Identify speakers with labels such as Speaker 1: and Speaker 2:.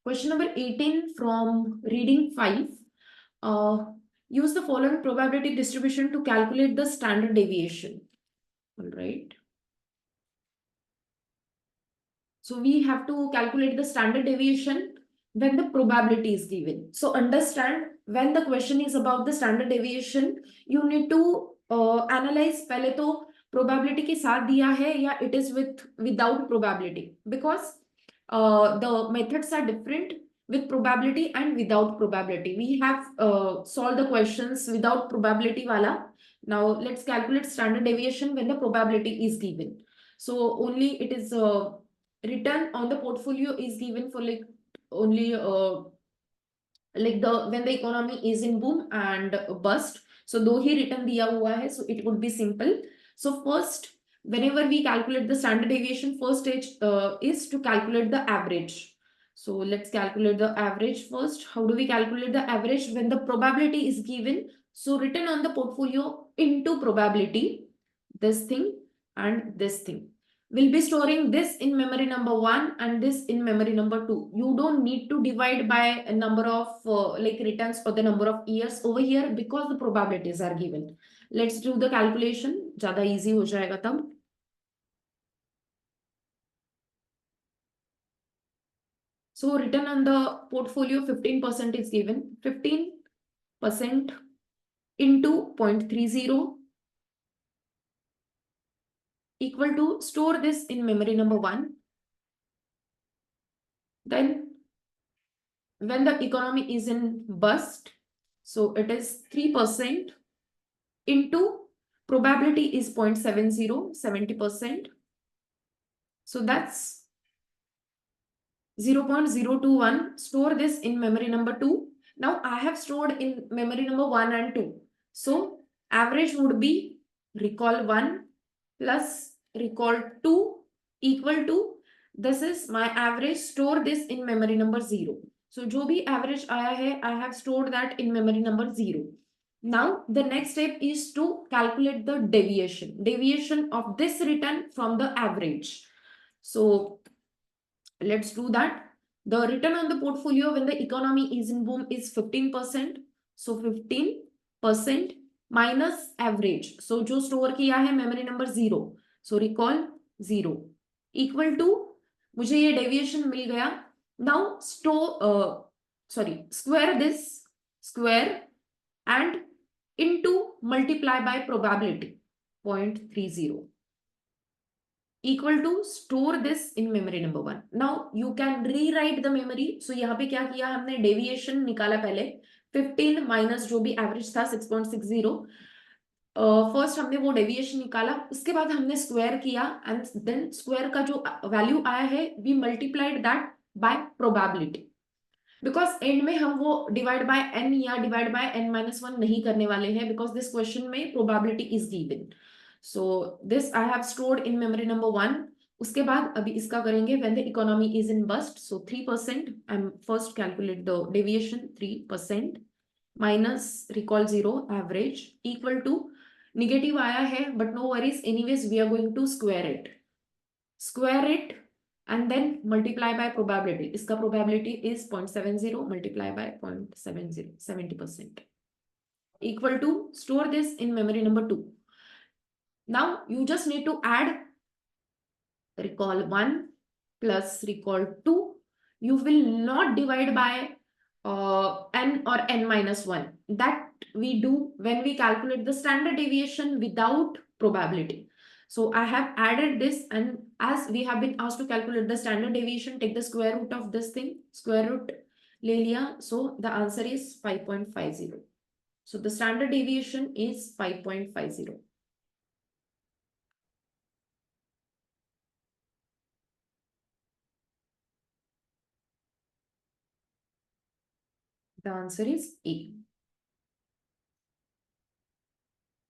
Speaker 1: Question number 18 from reading 5. Use the following probability distribution to calculate the standard deviation. All right. So we have to calculate the standard deviation when the probability is given. So understand, when the question is about the standard deviation, you need to analyze पहले तो probability के साथ दिया है या it is without probability, because the methods are different with probability and without probability. We have solved the questions without probability wala. Now let's calculate standard deviation when the probability is given. So only it is return on the portfolio is given for like only like the when the economy is in boom and bust. So though he return diya hua hai, so it would be simple. So first, whenever we calculate the standard deviation, first stage is to calculate the average. So let's calculate the average first. How do we calculate the average? When the probability is given, so return on the portfolio into probability, this thing and this thing. We'll be storing this in memory number 1 and this in memory number 2. You don't need to divide by a number of like returns or the number of years over here because the probabilities are given. Let's do the calculation. Zyada easy ho jayega tab. So return on the portfolio 15% is given. 15% into 0.30 equal to, store this in memory number 1. Then when the economy is in bust, so it is 3% into probability is 0.70, 70%. So that's 0.021. Store this in memory number 2. Now I have stored in memory number 1 and 2. So average would be recall 1 plus recall 2 equal to, this is my average, store this in memory number 0. So जो भी average आया है, I have stored that in memory number 0. Now the next step is to calculate the deviation of this return from the average. So let's do that. The return on the portfolio when the economy is in boom is 15%. So 15% minus average. So जो store किया है memory number 0. So recall 0 equal to, मुझे ये deviation मिल गया. Now square this square and into multiply by probability 0.30 equal to, store this in memory number 1. Now you can rewrite the memory. So यहाँ पे क्या किया हमने, deviation निकाला पहले 15 minus जो भी average था 6.60. फर्स्ट हमने वो डेविएशन निकाला, उसके बाद हमने स्क्वायर किया एंड देन स्क्वायर का जो वैल्यू आया है we multiplied that by probability, because end में हम वो डिवाइड बाय n या डिवाइड बाय n-1 नहीं करने वाले हैं, बिकॉज दिस क्वेश्चन में probability is given. So this I have stored in memory number 1. उसके बाद अभी इसका करेंगे when the economy is in bust. So 3%, I am first calculate the deviation 3% minus recall 0 average equal to, negative आया है but no worries, anyways we are going to square it and then multiply by probability. इसका probability is 0.70 multiply by 0.70, 70%, equal to, store this in memory number 2. Now you just need to add recall 1 plus recall 2. You will not divide by n or n-1. That we do when we calculate the standard deviation without probability. So I have added this, and as we have been asked to calculate the standard deviation, take the square root of this thing, square root ले लिया. So the answer is 5.50. So the standard deviation is 5.50. The answer is A.